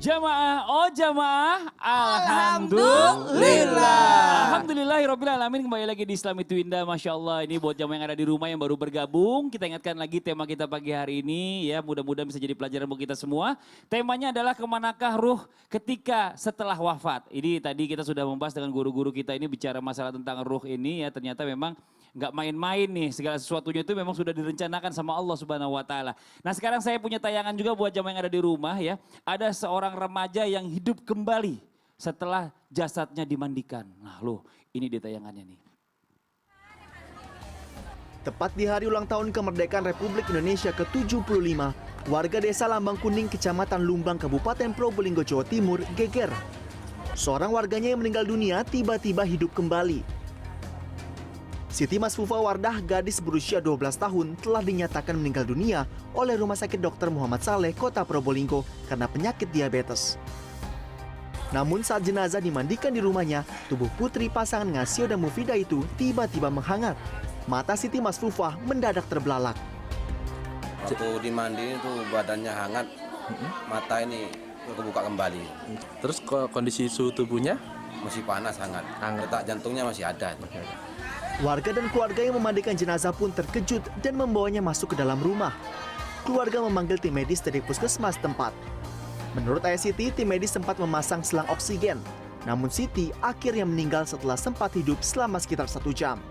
Jamaah, oh jamaah, Alhamdulillah. Alhamdulillahirabbil alamin, kembali lagi di Islam itu Indah. Masya Allah, ini buat jamaah yang ada di rumah yang baru bergabung. Kita ingatkan lagi tema kita pagi hari ini ya, mudah-mudahan bisa jadi pelajaran buat kita semua. Temanya adalah kemanakah ruh ketika setelah wafat. Ini tadi kita sudah membahas dengan guru-guru kita ini bicara masalah tentang ruh ini ya, ternyata memang nggak main-main nih, segala sesuatunya itu memang sudah direncanakan sama Allah Subhanahu wa taala. Nah, sekarang saya punya tayangan juga buat jamaah yang ada di rumah ya. Ada seorang remaja yang hidup kembali setelah jasadnya dimandikan. Nah, loh, ini dia tayangannya nih. Tepat di hari ulang tahun kemerdekaan Republik Indonesia ke-75, warga desa Lambang Kuning, Kecamatan Lumbang, Kabupaten Probolinggo, Jawa Timur, geger. Seorang warganya yang meninggal dunia tiba-tiba hidup kembali. Siti Masfufa Wardah, gadis berusia 12 tahun, telah dinyatakan meninggal dunia oleh Rumah Sakit Dr. Muhammad Saleh, Kota Probolinggo, karena penyakit diabetes. Namun saat jenazah dimandikan di rumahnya, tubuh putri pasangan Ngasio dan Mufidah itu tiba-tiba menghangat. Mata Siti Masfufa mendadak terbelalak. Waktu dimandi itu badannya hangat, mata ini kebuka kembali. Terus kondisi suhu tubuhnya? Masih panas hangat. Detak jantungnya masih ada. Warga dan keluarga yang memandikan jenazah pun terkejut dan membawanya masuk ke dalam rumah. Keluarga memanggil tim medis dari puskesmas tempat. Menurut ayah Siti, tim medis sempat memasang selang oksigen. Namun Siti akhirnya meninggal setelah sempat hidup selama sekitar 1 jam.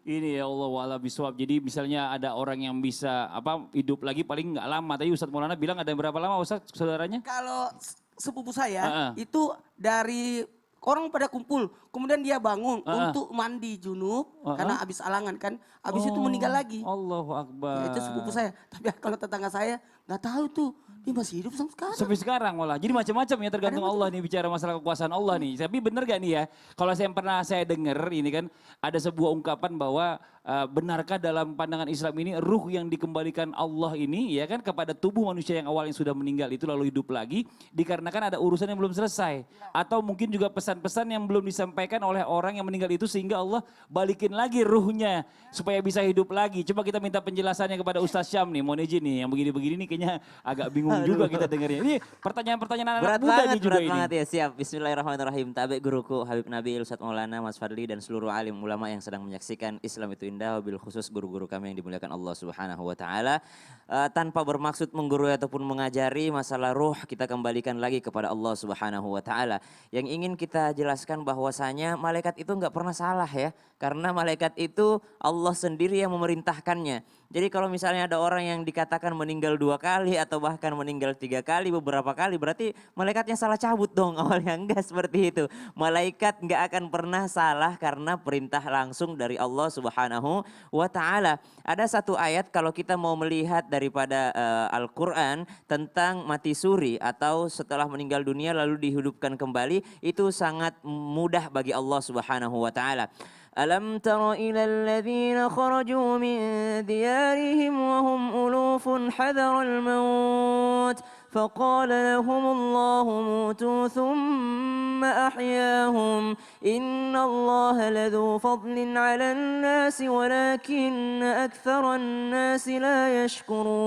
Ini ya Allah wa'ala biswab. Jadi misalnya ada orang yang bisa hidup lagi paling nggak lama. Tadi Ustadz Maulana bilang ada berapa lama Ustadz saudaranya? Kalau sepupu saya itu dari orang pada kumpul, kemudian dia bangun untuk mandi junub karena habis alangan kan, habis itu meninggal lagi. Allahu Akbar. Ya, itu sepupu saya. Tapi kalau tetangga saya nggak tahu tuh, dia masih hidup sampai sekarang. Sampai sekarang malah. Jadi macam-macam ya tergantung Allah nih bicara masalah kekuasaan Allah nih. Tapi benar gak nih ya, kalau saya dengar ini kan ada sebuah ungkapan bahwa benarkah dalam pandangan Islam ini ruh yang dikembalikan Allah ini ya kan kepada tubuh manusia yang awalnya sudah meninggal itu lalu hidup lagi dikarenakan ada urusan yang belum selesai. Atau mungkin juga pesan-pesan yang belum disampaikan oleh orang yang meninggal itu sehingga Allah balikin lagi ruhnya supaya bisa hidup lagi. Coba kita minta penjelasannya kepada Ustaz Syam nih, mohon izin nih yang begini-begini nih kayaknya agak bingung juga kita dengarnya. Ini pertanyaan-pertanyaan anak muda nih juga ini. Berat banget ya, siap. Bismillahirrahmanirrahim. Tabe guruku Habib Nabi Ustadz Maulana Mas Fadli dan seluruh alim ulama yang sedang menyaksikan Islam itu Indah, wabil khusus guru-guru kami yang dimuliakan Allah Subhanahu wa taala. Tanpa bermaksud menggurui ataupun mengajari masalah ruh, kita kembalikan lagi kepada Allah Subhanahu wa taala. Yang ingin kita jelaskan bahwasanya malaikat itu enggak pernah salah ya. Karena malaikat itu Allah sendiri yang memerintahkannya. Jadi kalau misalnya ada orang yang dikatakan meninggal 2 kali atau bahkan meninggal 3 kali, beberapa kali, berarti malaikatnya salah cabut dong awalnya. Enggak seperti itu. Malaikat enggak akan pernah salah karena perintah langsung dari Allah Subhanahu wa taala. Ada satu ayat kalau kita mau melihat daripada Al-Quran tentang mati suri atau setelah meninggal dunia lalu dihidupkan kembali, itu sangat mudah bagi Allah Subhanahu wa taala. Alam tara ilal ladzina kharaju min diyarihim wa hum ulufun hadaral maut faqala lahumullahu mutu thumma ahyahum innallaha ladzu fadlin 'alan nasi walakinna aktsaran nasi la yashkurun.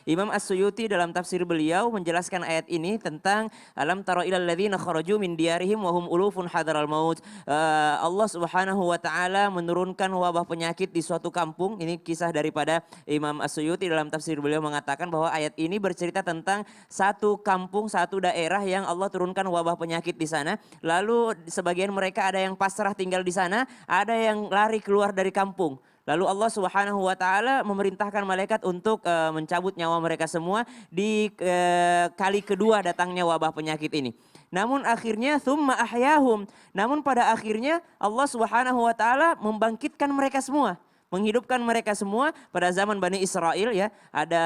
Imam As-Suyuti dalam tafsir beliau menjelaskan ayat ini tentang alam tara ilal ladzina kharaju min diyarihim wa hum ulufun hadaral maut. Allah Subhanahu wa taala menurunkan wabah penyakit di suatu kampung. Ini kisah daripada Imam As-Suyuti dalam tafsir beliau mengatakan bahwa ayat ini bercerita tentang satu kampung, satu daerah yang Allah turunkan wabah penyakit di sana. Lalu sebagian mereka ada yang pasrah tinggal di sana, ada yang lari keluar dari kampung. Lalu Allah Subhanahu wa taala memerintahkan malaikat untuk mencabut nyawa mereka semua di kali kedua datangnya wabah penyakit ini. Namun akhirnya tsumma ahyahum. Namun pada akhirnya Allah Subhanahu wa taala membangkitkan mereka semua. Menghidupkan mereka semua pada zaman Bani Israel ya. Ada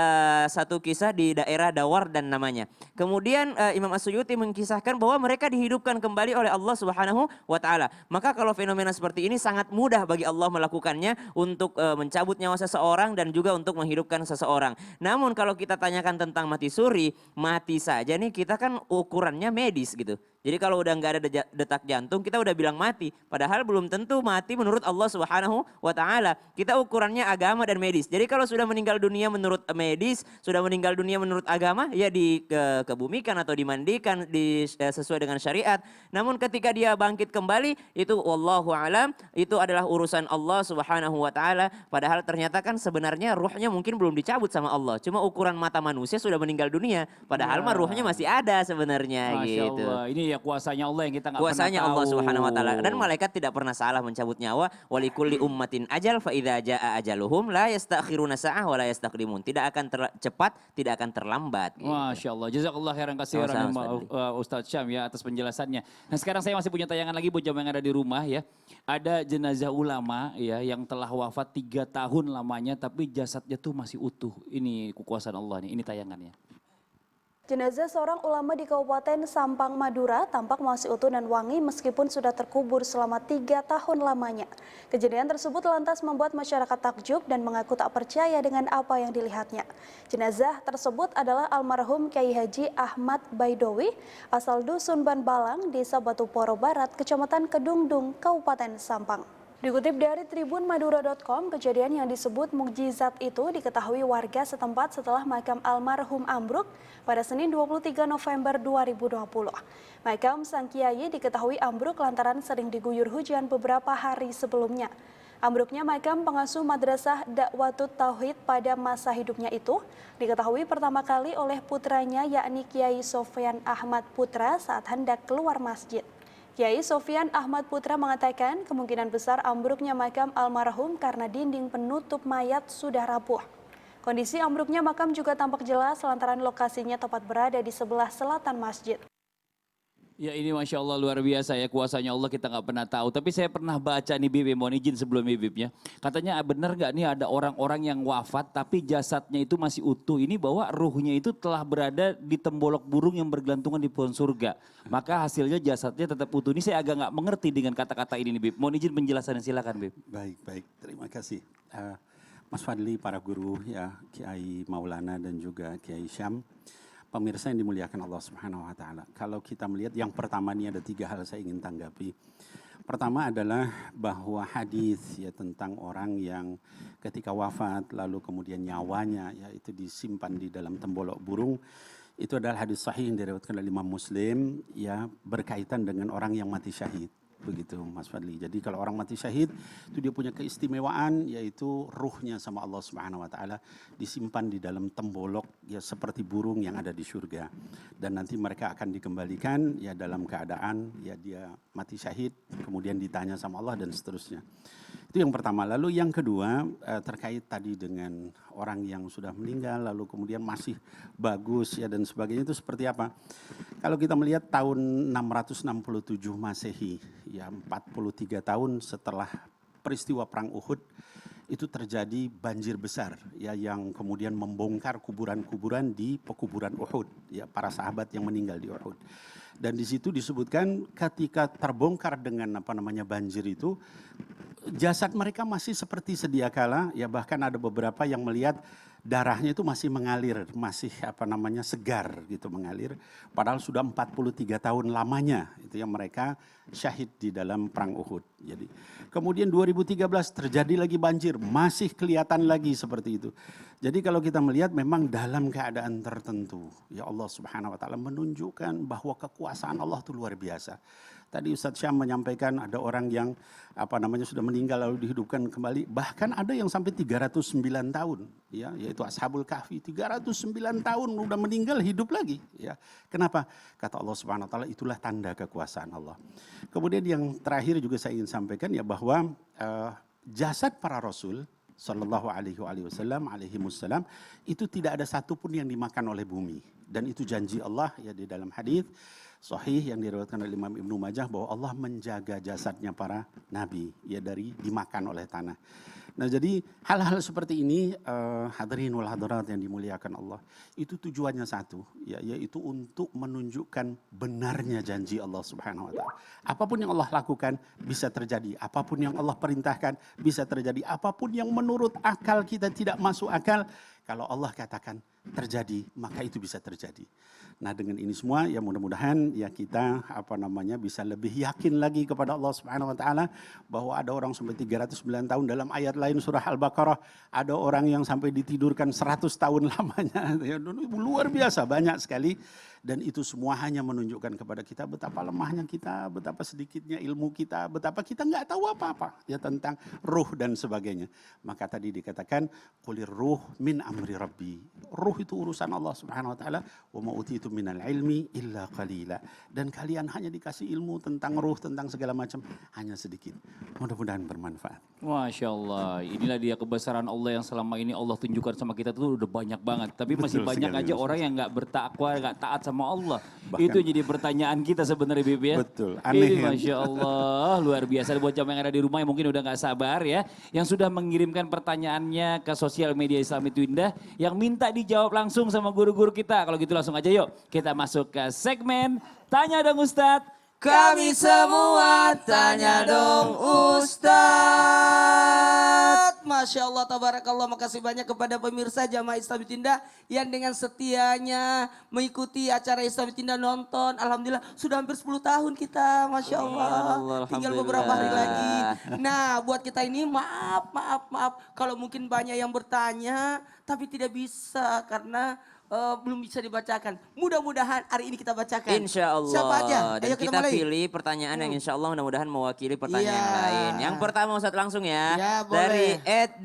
satu kisah di daerah Dawardan namanya. Kemudian Imam As-Suyuti mengkisahkan bahwa mereka dihidupkan kembali oleh Allah Subhanahu wa taala. Maka kalau fenomena seperti ini sangat mudah bagi Allah melakukannya untuk mencabut nyawa seseorang dan juga untuk menghidupkan seseorang. Namun kalau kita tanyakan tentang mati suri, mati saja nih kita kan ukurannya medis gitu. Jadi kalau udah nggak ada detak jantung, kita udah bilang mati. Padahal belum tentu mati menurut Allah Subhanahu wa Ta'ala. Kita ukurannya agama dan medis. Jadi kalau sudah meninggal dunia menurut medis, sudah meninggal dunia menurut agama, ya dikebumikan atau dimandikan sesuai dengan syariat. Namun ketika dia bangkit kembali, itu wallahu alam, itu adalah urusan Allah Subhanahu wa Ta'ala. Padahal ternyata kan sebenarnya ruhnya mungkin belum dicabut sama Allah. Cuma ukuran mata manusia sudah meninggal dunia. Padahal mah ruhnya masih ada sebenarnya. Masya gitu. Allah, ini ya kuasanya Allah yang kita nggak pernah tahu. Kuasanya Allah Subhanahu wa Ta'ala. Dan malaikat tidak pernah salah mencabut nyawa. Walikulli ummatin ajal fa idza jaa ajaluhum la yastakhiruna sa'ah wa la yastaqdimun. Tidak akan cepat, tidak akan terlambat. Gitu. Masya Allah, jazakallah khairan katsiran Ustadz Syam ya atas penjelasannya. Nah sekarang saya masih punya tayangan lagi buat jamaah yang ada di rumah ya. Ada jenazah ulama ya yang telah wafat 3 tahun lamanya tapi jasadnya tuh masih utuh. Ini kekuasaan Allah nih, ini tayangannya. Jenazah seorang ulama di Kabupaten Sampang, Madura tampak masih utuh dan wangi meskipun sudah terkubur selama 3 tahun lamanya. Kejadian tersebut lantas membuat masyarakat takjub dan mengaku tak percaya dengan apa yang dilihatnya. Jenazah tersebut adalah almarhum Kiai Haji Ahmad Baidowi, asal Dusun Banbalang, Desa Batuporo Barat, Kecamatan Kedungdung, Kabupaten Sampang. Dikutip dari tribunmadura.com, kejadian yang disebut mukjizat itu diketahui warga setempat setelah makam almarhum ambruk pada Senin 23 November 2020. Makam sang kiai diketahui ambruk lantaran sering diguyur hujan beberapa hari sebelumnya. Ambruknya makam pengasuh Madrasah Dakwatut Tauhid pada masa hidupnya itu diketahui pertama kali oleh putranya yakni Kiai Sofyan Ahmad Putra saat hendak keluar masjid. Kiai Sofyan Ahmad Putra mengatakan kemungkinan besar ambruknya makam almarhum karena dinding penutup mayat sudah rapuh. Kondisi ambruknya makam juga tampak jelas lantaran lokasinya tepat berada di sebelah selatan masjid. Ya ini Masya Allah luar biasa ya kuasanya Allah kita nggak pernah tahu. Tapi saya pernah baca nih Bib, mohon izin sebelum Bibnya. Katanya benar nggak nih ada orang-orang yang wafat tapi jasadnya itu masih utuh. Ini bahwa ruhnya itu telah berada di tembolok burung yang bergelantungan di pohon surga. Maka hasilnya jasadnya tetap utuh. Ini saya agak nggak mengerti dengan kata-kata ini nih Bib. Mohon izin penjelasannya silakan Bib. Baik, terima kasih. Mas Fadli, para guru ya, Kiai Maulana dan juga Kiai Syam. Pemirsa yang dimuliakan Allah Subhanahu wa Ta'ala. Kalau kita melihat yang pertama ini ada 3 hal saya ingin tanggapi. Pertama adalah bahwa hadis ya tentang orang yang ketika wafat lalu kemudian nyawanya ya itu disimpan di dalam tembolok burung. Itu adalah hadis sahih yang diriwayatkan oleh Imam Muslim ya berkaitan dengan orang yang mati syahid. Begitu Mas Fadli. Jadi kalau orang mati syahid itu dia punya keistimewaan yaitu ruhnya sama Allah Subhanahu wa Ta'ala disimpan di dalam tembolok ya seperti burung yang ada di surga. Dan nanti mereka akan dikembalikan ya dalam keadaan ya dia mati syahid kemudian ditanya sama Allah dan seterusnya. Itu yang pertama. Lalu yang kedua terkait tadi dengan orang yang sudah meninggal lalu kemudian masih bagus ya dan sebagainya itu seperti apa? Kalau kita melihat tahun 667 Masehi ya 43 tahun setelah peristiwa perang Uhud itu terjadi banjir besar ya yang kemudian membongkar kuburan-kuburan di pekuburan Uhud ya para sahabat yang meninggal di Uhud. Dan di situ disebutkan ketika terbongkar dengan banjir itu jasad mereka masih seperti sedia kala ya bahkan ada beberapa yang melihat darahnya itu masih mengalir, masih segar gitu mengalir. Padahal sudah 43 tahun lamanya itu yang mereka syahid di dalam perang Uhud. Jadi kemudian 2013 terjadi lagi banjir, masih kelihatan lagi seperti itu. Jadi kalau kita melihat memang dalam keadaan tertentu, ya Allah Subhanahu wa Ta'ala menunjukkan bahwa kekuasaan Allah itu luar biasa. Tadi Ustadz Syam menyampaikan ada orang yang sudah meninggal lalu dihidupkan kembali. Bahkan ada yang sampai 309 tahun, ya, yaitu Ashabul Kahfi 309 tahun udah meninggal hidup lagi. Ya, kenapa? Kata Allah Subhanahu Wa Taala itulah tanda kekuasaan Allah. Kemudian yang terakhir juga saya ingin sampaikan ya bahwa jasad para Rasul Sallallahu alaihi wasallam itu tidak ada satupun yang dimakan oleh bumi dan itu janji Allah ya di dalam hadis sahih yang diriwayatkan oleh Imam Ibnu Majah bahwa Allah menjaga jasadnya para nabi ya dari dimakan oleh tanah. Nah jadi hal-hal seperti ini hadirin wal hadirat yang dimuliakan Allah, itu tujuannya satu, ya, yaitu untuk menunjukkan benarnya janji Allah Subhanahu wa taala. Apapun yang Allah lakukan bisa terjadi, apapun yang Allah perintahkan bisa terjadi, apapun yang menurut akal kita tidak masuk akal, kalau Allah katakan terjadi, maka itu bisa terjadi. Nah dengan ini semua ya mudah-mudahan ya kita bisa lebih yakin lagi kepada Allah Subhanahu wa taala bahwa ada orang sampai 309 tahun, dalam ayat lain surah Al-Baqarah ada orang yang sampai ditidurkan 100 tahun lamanya. Ya, luar biasa banyak sekali, dan itu semua hanya menunjukkan kepada kita betapa lemahnya kita, betapa sedikitnya ilmu kita, betapa kita nggak tahu apa-apa ya tentang ruh dan sebagainya. Maka tadi dikatakan qulir ruh min amri rabbi. Ruh itu urusan Allah Subhanahu wa taala, wa ma utitu minal ilmi illa qalila. Dan kalian hanya dikasih ilmu tentang ruh, tentang segala macam hanya sedikit. Mudah-mudahan bermanfaat. Masya Allah, inilah dia kebesaran Allah yang selama ini Allah tunjukkan sama kita tuh udah banyak banget. Tapi masih Betul banyak sekali, aja Ustaz. orang yang nggak bertakwa, nggak taat sama Allah. Bahkan- Itu jadi pertanyaan kita sebenarnya Bib ya. Betul, aneh Ini ya. Masya Allah, luar biasa. Buat jamaah yang ada di rumah yang mungkin udah nggak sabar ya. Yang sudah mengirimkan pertanyaannya ke sosial media Islam itu Indah. Yang minta dijawab langsung sama guru-guru kita. Kalau gitu langsung aja yuk kita masuk ke segmen Tanya Dong Ustadz. Kami semua tanya dong Ustadz. Masya Allah, tabarakallah, makasih banyak kepada pemirsa jamaah Islam Indah yang dengan setianya mengikuti acara Islam Indah nonton. Alhamdulillah sudah hampir 10 tahun kita, Masya Allah. Subhanallah, Tinggal alhamdulillah. beberapa hari lagi. Nah buat kita ini maaf kalau mungkin banyak yang bertanya tapi tidak bisa karena belum bisa dibacakan. Mudah-mudahan hari ini kita bacakan. Insya Allah. Siapa aja? Dan Ayo kita mulai. pilih pertanyaan yang insya Allah mudah-mudahan mewakili pertanyaan Iya. yang lain. Yang pertama Ustadz langsung ya. Ya, boleh. Dari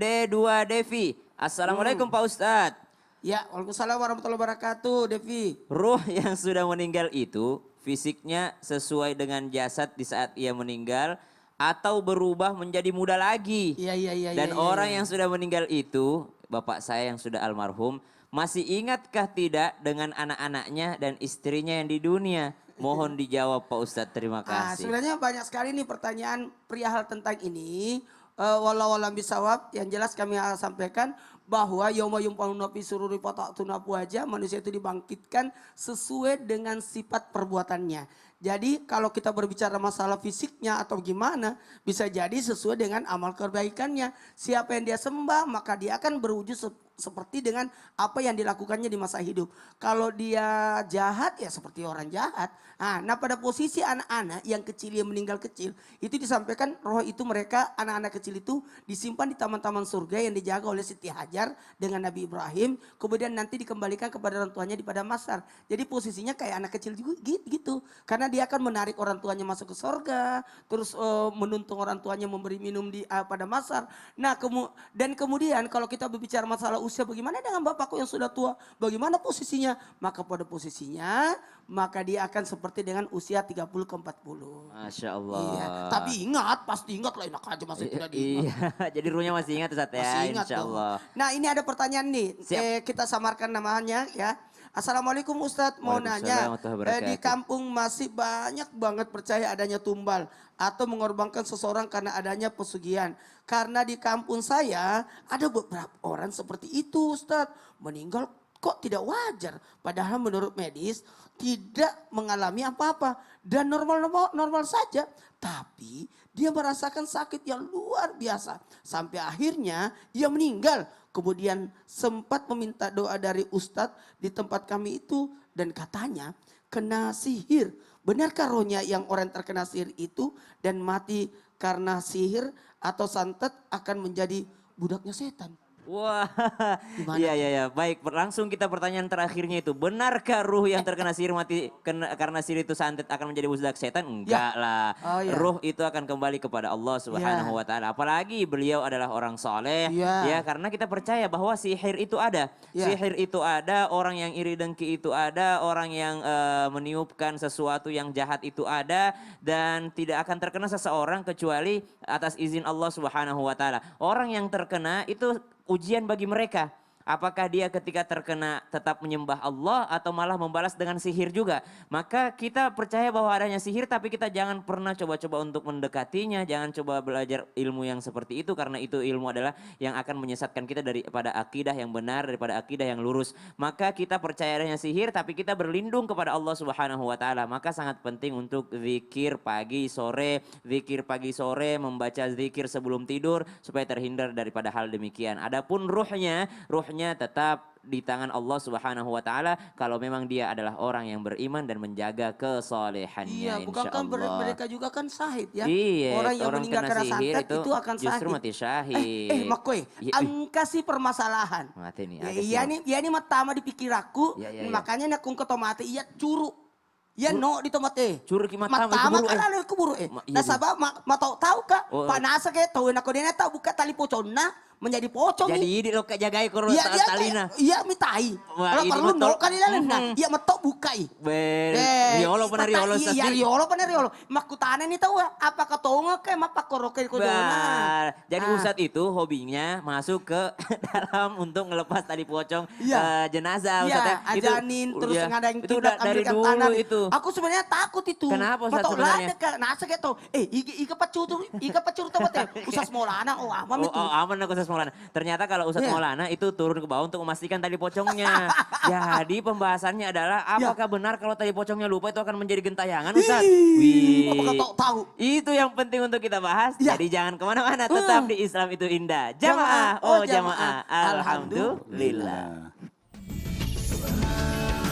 @D2Devi. Assalamualaikum Pak Ustadz. Ya, waalaikumsalam warahmatullahi wabarakatuh, Devi. Ruh yang sudah meninggal itu fisiknya sesuai dengan jasad di saat ia meninggal atau berubah menjadi muda lagi. Iya. Dan orang yang sudah meninggal itu, bapak saya yang sudah almarhum, masih ingatkah tidak dengan anak-anaknya dan istrinya yang di dunia? Mohon dijawab Pak Ustadz, terima kasih. Sebenarnya banyak sekali nih pertanyaan perihal tentang ini. Wallahu a'lam bisawab, yang jelas kami sampaikan bahwa yauma yumpanuna fi sururi fata'tuna aja, manusia itu dibangkitkan sesuai dengan sifat perbuatannya. Jadi kalau kita berbicara masalah fisiknya atau gimana, bisa jadi sesuai dengan amal kebaikannya. Siapa yang dia sembah maka dia akan berwujud seperti dengan apa yang dilakukannya di masa hidup. Kalau dia jahat ya seperti orang jahat. Nah pada posisi anak-anak yang kecil, yang meninggal kecil, itu disampaikan roh itu mereka, anak-anak kecil itu disimpan di taman-taman surga yang dijaga oleh Siti Hajar dengan Nabi Ibrahim. Kemudian nanti dikembalikan kepada orang tuanya di padang mahsyar. Jadi posisinya kayak anak kecil juga gitu. Karena dia akan menarik orang tuanya masuk ke surga, terus menuntung orang tuanya memberi minum di pada mahsyar. Nah dan kemudian kalau kita berbicara masalah usia, bagaimana dengan bapakku yang sudah tua? Bagaimana posisinya? Maka pada posisinya maka dia akan seperti dengan usia 30 ke 40. Masya Allah. Iya. Tapi ingat, pasti ingat lah, enak aja masih tidak diingat. Iya, jadi ruhnya masih ingat Ustadz ya, Masih ingat insya dong. Allah. Nah ini ada pertanyaan nih, Siap. kita samarkan namanya ya. Assalamualaikum Ustadz, mau Waalaikumsalam nanya, warahmatullahi wabarakatuh. di kampung masih banyak banget percaya adanya tumbal atau mengorbankan seseorang karena adanya pesugihan. Karena di kampung saya ada beberapa orang seperti itu Ustadz, meninggal kok tidak wajar. Padahal menurut medis tidak mengalami apa-apa dan normal saja. Tapi dia merasakan sakit yang luar biasa. Sampai akhirnya ia meninggal. Kemudian sempat meminta doa dari Ustadz di tempat kami itu. Dan katanya kena sihir. Benarkah rohnya yang orang terkena sihir itu dan mati karena sihir atau santet akan menjadi budaknya setan? Wah, Gimana? iya. Baik, langsung kita pertanyaan terakhirnya itu. Benarkah ruh yang terkena sihir mati karena sihir itu santet akan menjadi budak setan? Enggak lah. Oh, ya. Ruh itu akan kembali kepada Allah Subhanahu wa taala. Apalagi beliau adalah orang soleh. Ya. Ya, karena kita percaya bahwa sihir itu ada. Ya. Sihir itu ada, orang yang iri dengki itu ada, orang yang meniupkan sesuatu yang jahat itu ada, dan tidak akan terkena seseorang kecuali atas izin Allah Subhanahu wa taala. Orang yang terkena itu ujian bagi mereka. Apakah dia ketika terkena tetap menyembah Allah atau malah membalas dengan sihir juga? Maka kita percaya bahwa adanya sihir tapi kita jangan pernah coba-coba untuk mendekatinya, jangan coba belajar ilmu yang seperti itu karena itu ilmu adalah yang akan menyesatkan kita daripada akidah yang benar, daripada akidah yang lurus. Maka kita percaya adanya sihir tapi kita berlindung kepada Allah Subhanahu wa taala. Maka sangat penting untuk zikir pagi sore, membaca zikir sebelum tidur supaya terhindar daripada hal demikian. Adapun ruhnya tetap di tangan Allah Subhanahu wa taala kalau memang dia adalah orang yang beriman dan menjaga kesolehannya. Iya, bukan kan mereka juga kan syahid ya. Iya, Orang yang meninggal kena karena sihir santet itu akan justru syahid. mati syahid. Makoy, Iya, angka sih permasalahan. mati nih. Ya, iya nih matama dipikir aku, Iya. makanya nakung ke tomate iya curu. Ya no di tomate. Curu ki matama Matama kuburu, kan ada kuburu Iya, Nah sabab tahu ka? Oh, Panasa kayak tahu nak dia tahu buka tali poconna menjadi pocong. Jadi ini lo jagai koro Iya, talina. iya mitai. Wah, Kalau ini perlu betul. no kan nah. Iya metok bukai. Riolo pernah riolo Iya, riolo pernah riolo. Makutane nih tahu apa katonga kayak mapakoroke kodona. Jadi Ustadz itu hobinya masuk ke dalam untuk ngelepas tali pocong Iya. jenazah Iya, Ustadz ya. ajanin terus iya. ngadain Itu tidak dari ambilkan dulu tanah. itu. Aku sebenarnya takut itu. Kenapa, Ustadz, Matok sebenarnya? lada ka nasa kayak tau. Ika pacur tempat Usas Maulana amam itu. Oh, aman aku Ustadz Maulana. Ternyata kalau Ustadz Iya. Maulana itu turun ke bawah untuk memastikan tali pocongnya. Jadi pembahasannya adalah apakah benar kalau tali pocongnya lupa itu akan menjadi gentayangan Ustadz? Wih. Apakah tahu? Itu yang penting untuk kita bahas. Ya. Jadi jangan kemana-mana, tetap di Islam itu indah. Jamaah, Jamaah. Oh, jamaah. jamaah. Alhamdulillah. Alhamdulillah.